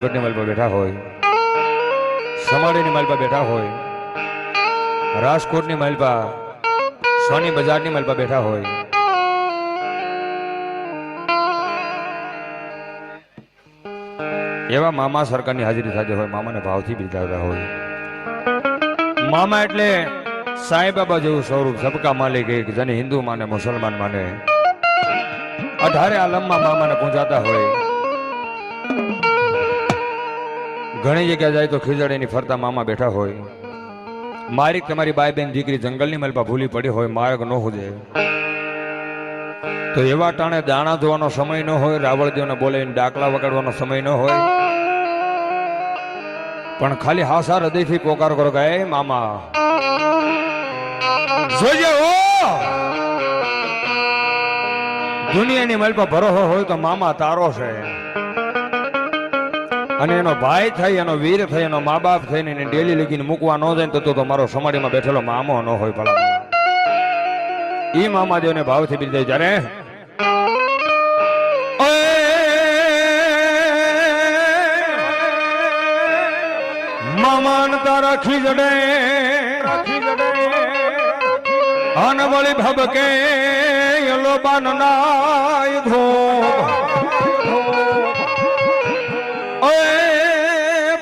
ની માલ પર બેઠા હોય, સમાડીની માલ પર બેઠા હોય, રાજકોટની માલ પર, સોની બજારની માલ પર બેઠા હોય, એવા મામા સરકારની હાજરી થતી હોય, મામાને ભાવથી બિરદાવતા હોય. મામા એટલે સાંઈ બાબા જેવું સ્વરૂપ, સબકા માલિક એક, જેને હિન્દુ માને મુસલમાન માને, 18 આલમમાં મામાને પૂજાતા હોય. ઘણી જગ્યા જાય તો ખીજડીની ફરતા મામા બેઠા હોય. મારી તમારી બાઈ બેન દીકરી જંગલની મલપા ભૂલી પડી હોય, માર્ગ ન હોજે તો એવા ટાણે દાણા ધોવાનો સમય ન હોય, રાવળદેવને બોલાવીને ડાકલા વગાડવાનો સમય ન હોય, પણ ખાલી હાસા હૃદયથી પોકાર કરો કે એ મામા જોજે હો. દુનિયાની મલપા ભરોસો હોય તો મામા તારો છે, અને એનો ભાઈ થઈ, એનો વીર થઈ, એનો મા બાપ થઈને એને ડેલી લગીને મૂકવા ન જાય તો મારો સમાડીમાં બેઠેલો મામો ન હોય. ભલા ઈ મામા દેવને ભાવથી બિરદાય. જ્યારે મામાન તારા ખીજડે અન વળી ભબકે યલો બાન નાય ધો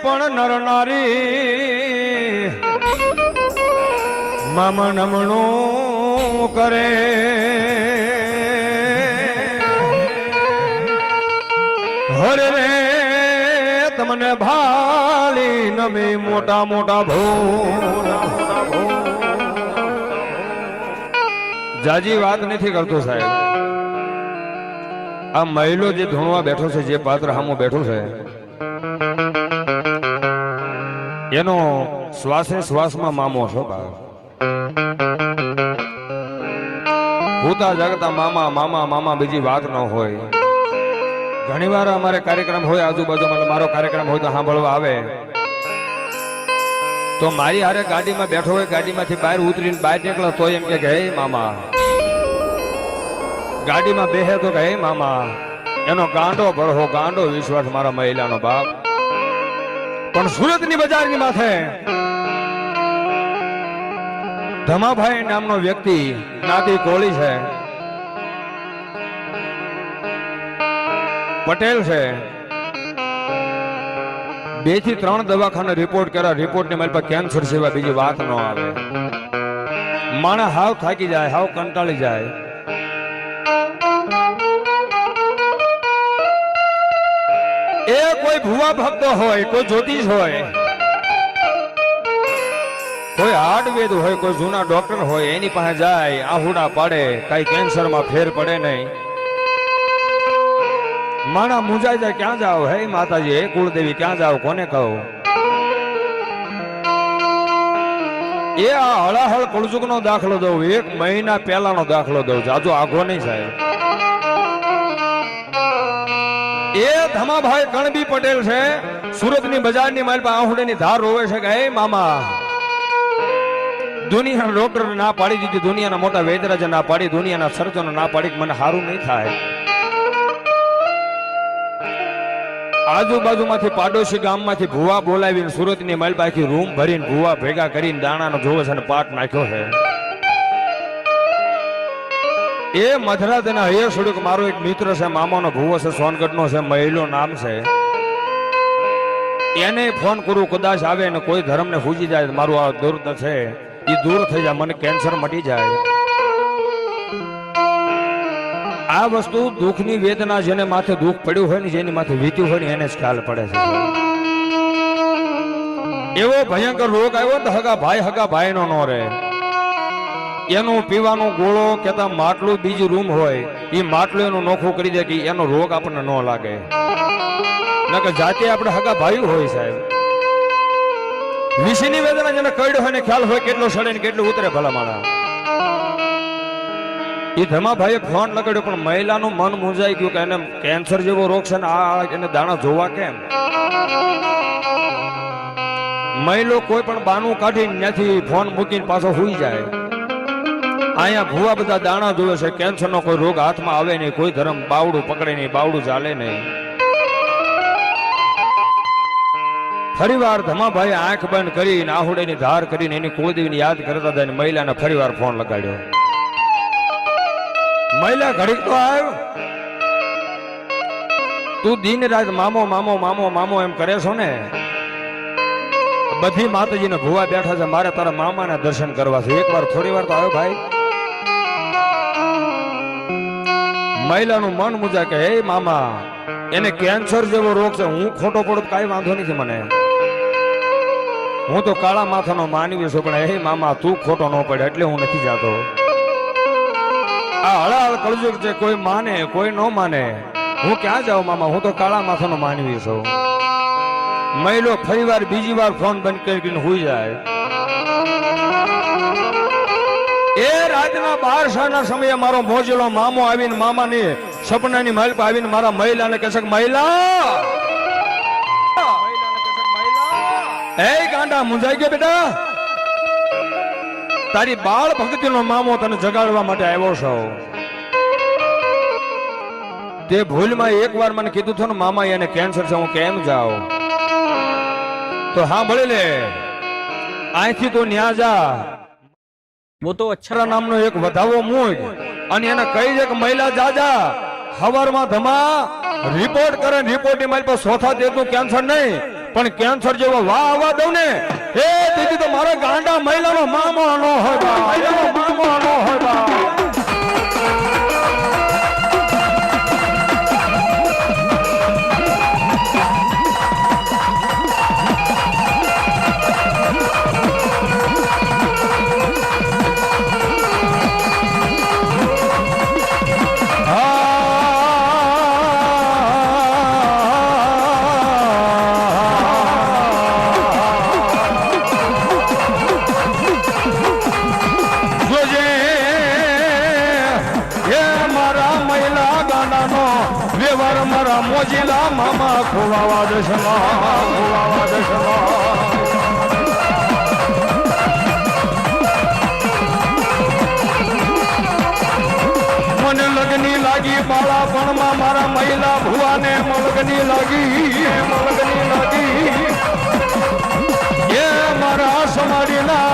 પણ નર નારી મામા નમણું કરે. હરે રે તમને ભાળી નમી મોટા મોટા જાજી વાત નથી કરતો સાહેબ. આ મહિલો જે ધૂણવા બેઠો છે, જે પાત્ર સામું બેઠું છે, એનો શ્વાસે શ્વાસમાં મામો છો. ભૂતા જાગતા મામા મામા મામા, બીજી વાત ન હોય. ઘણી વાર અમારે કાર્યક્રમ હોય આજુબાજુમાં, મારો કાર્યક્રમ હોય તો સાંભળવા આવે તો મારી હારે ગાડીમાં બેઠો હોય, ગાડીમાંથી બહાર ઉતરીને બહાર નીકળો તો એમ કે હે મામા. ગાડીમાં બેહે તો કે હે મામા. એનો ગાંડો ભરહો, ગાંડો વિશ્વાસ મારા મહિલાનો બાપ. પણ સુરતની બજારની માથે ધમાભાઈ નામનો વ્યક્તિ, નાતી કોળી છે, પટેલ છે. 2 થી 3 દવાખાને રિપોર્ટ કર્યા, રિપોર્ટની મારી પાસે કેન્સર સિવાય બીજી વાત ન આવે. માણસ હાવ થાકી જાય, હાવ કંટાળી જાય. એ કોઈ ભુવા ભક્ત હોય, કોઈ જ્યોતિષ હોય, કોઈ હાર્ડવેર હોય, કોઈ જૂના ડોક્ટર હોય, એની પાસે જાય, આહુડા પાડે, કઈ કેન્સરમાં ફેર પડે નહીં. માણા મુંજાઈ જાય, ક્યાં જાવ હે માતાજી, હે કુળદેવી, ક્યાં જાવ, કોને કહું. એ આ હળાહળ કળજુગ નો દાખલો દઉં, 1 મહિના પહેલાનો દાખલો દઉં, જાજો આઘો નહીં સાહેબ. એ ધમાભાઈ કણબી પટેલ છે, સુરતની બજારની માલ પર આહુડેની ધાર રોવે છે કે હે મામા, દુનિયાના ડોક્ટર ના પાડી દીધી, દુનિયાના મોટા વૈદ્યરાજે ના પાડી, દુનિયાના સર્જનો ના પાડી, મને સારું નહીં થાય. આજુબાજુમાંથી પાડોશી ગામમાંથી ભુવા બોલાવીને સુરતની માલ પાખી રૂમ ભરીને ભુવા ભેગા કરીને દાણાનો જોવે છે અને પાટ નાખ્યો છે. એ મધરાતના હૈયર છોડ્યું. મારો એક મિત્ર છે, મામાનો ભુવો છે, સોનગઢનો છે, મહિલો નામ છે. એને ફોન કરું, કદાચ આવે ને કોઈ ધર્મને ફૂજી જાય, મારું આ દર્દ છે એ દૂર થઈ જાય, મને કેન્સર મટી જાય. આ વસ્તુ દુઃખની વેદના, જેને માથે દુઃખ પડ્યું હોય ને, જેની માથે વીત્યું હોય ને, એને જ ખ્યાલ પડે છે. એવો ભયંકર રોગ આવ્યો તો હગા ભાઈ નો ન રહે. એનું પીવાનો ગોળો કેતા માટલું બીજી રૂમ હોય, એ માટલું એનું નોખું કરી દે કે એનો રોગ આપણને ન લાગે. નકર જાતે આપણે હગા ભાઈ હોય સાહેબ. વિષયની વેદના જેને કડ્યો હોય ને ખ્યાલ હોય, કેટલો સડે ને કેટલું ઉતરે ભલા માણા. એ ધમાભાઈએ ફોન લગાડ્યો, પણ મહિલાનું મન મૂંઝાઈ ગયું કે એને કેન્સર જેવો રોગ છે ને આ એને દાણા જોવા કેમ. મહિલો કોઈ પણ બાનું કાઢીને ત્યાંથી ફોન મૂકીને પાછો હુઈ જાય. અહીંયા ભુવા બધા દાણા જોવે છે, કેન્સરનો કોઈ રોગ હાથમાં આવે નહીં, કોઈ ધર્મ બાવડું પકડે નહીં, બાવડું ચાલે નહીં. ફરીવાર ધમાભાઈ આંખ બંધ કરીને આહુડેની ધાર કરીને એની કુળદેવીને યાદ કરતા હતા અને મહિલાને ફરીવાર ફોન લગાડ્યો. મહિલા ઘડીક તો આવ, તું દિન રાત મામો મામો મામો મામો એમ કરે છો ને. બધી માતાજીને ભુવા બેઠા છે, મારે તારા મામાના દર્શન કરવા છે, એકવાર થોડી વાર તો આવ્યો ભાઈ. મહિલાનું મન મુજા કે હે મામા, એને કેન્સર જેવો રોગ છે, હું ખોટો પડું કાંઈ વાંધો નથી મને, હું તો કાળા માથાનો માનવી છું, પણ હે મામા તું ખોટો ન પડે એટલે હું નથી જાતો. આ હળાહળ કળજુગ છે, કોઈ માને કોઈ ન માને, હું ક્યાં જાઉં મામા, હું તો કાળા માથાનો માનવી છું. મહિલો ફરીવાર બીજી વાર ફોન બંધ કરીને હુઈ જાય. એ રાતના 12 ના સમયે મારો મોજેલો મામો આવીને મામાની સપનાની મહેલ પર આવીને મારા મહિલાને કહે છે કે મહિલા, એ ગાંડા મુંજાઈ ગયો બેટા, તારી બાળ ભક્તિનો મામો તને જગાડવા માટે આવ્યો છો. તે ભૂલમાં એકવાર મને કીધું હતું ને મામા એને કેન્સર છે, હું કેમ જાઉં? તો હા ભલે લે, અહીંથી તો ન્યા જા, वो तो अच्छा नामનો એક વધાવો મૂક અને એને કહી દે કે મહિલા જાજા હવારમાં ધમા રિપોર્ટ કરે, રિપોર્ટ ની મારી પાસે સોથા દેતું કેન્સર નહીં પણ કેન્સર જેવો વાહ આવવા દઉં ને એ દીદી તો મારા ગાંડા મહિલાનો મામો ન હોય બા, મહિલાનો મામો ન હોય બા. મોજીલા મામા ખોવાવા દશમાં, ખોવાવા દશમાં. મને લગની લાગી બાળાપણમાં મારા મહિલા ભુવાને મલગની લાગી, મલગની લાગી. એ મારા સમાડીના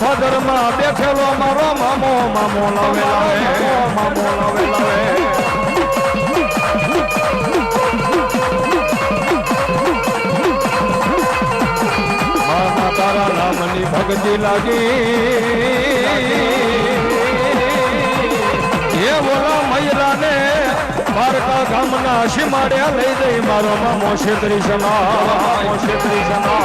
પદરમાં બેઠેલો મારો મામો, મામો લાવે લાવે, મામો લાવે લાવે. તારા નામની ભક્તિ લાગી એ બોલા મયરાને બારકા ગામના શિમાડ્યા લઈ જઈ મારો મામો છેતરી સના, છેતરી સના.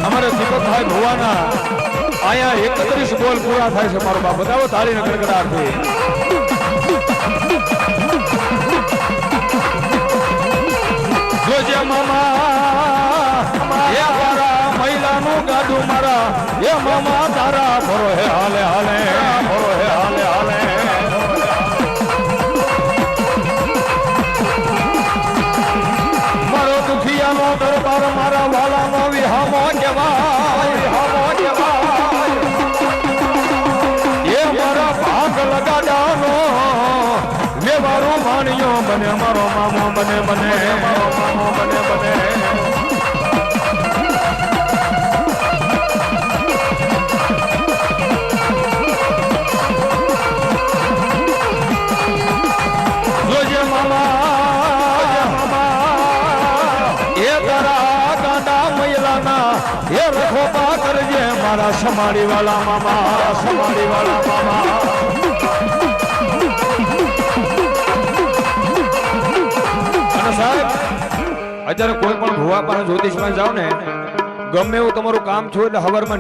અમારે દીપકભાઈ ભુવાના આયા 31 બોલ પૂરા થાય છે. મારો બાપ બતાવો તારી નગર કરારથી. જોજે મામા એ મારા મહિલાનું ગાડું મારા એ મામા તારા ભરો હે હાલે હાલે, ભરો હે હાલે હાલે. મારો દુખિયાનો દરબાર મારા વાલાનો વિહામો કહેવાય, વિહામો કહેવાય. એ મારા ભાગ લગાડાનો વ્યવહારો માણ્યો બને મારો મામો, બને બને મારો મામો, બને બને. જોજે મામા એ તારા ગાંડા મહિલાના એ રખોપા કરજે મારા સમાડી વાળા મામા, સમાડી વાળા મામા. અને સાહેબ અત્યારે કોઈ પણ ભુવા પાસે જ્યોતિષમાં જાવ ને, ગમે એવું તમારું કામ છો એટલે હવારમાં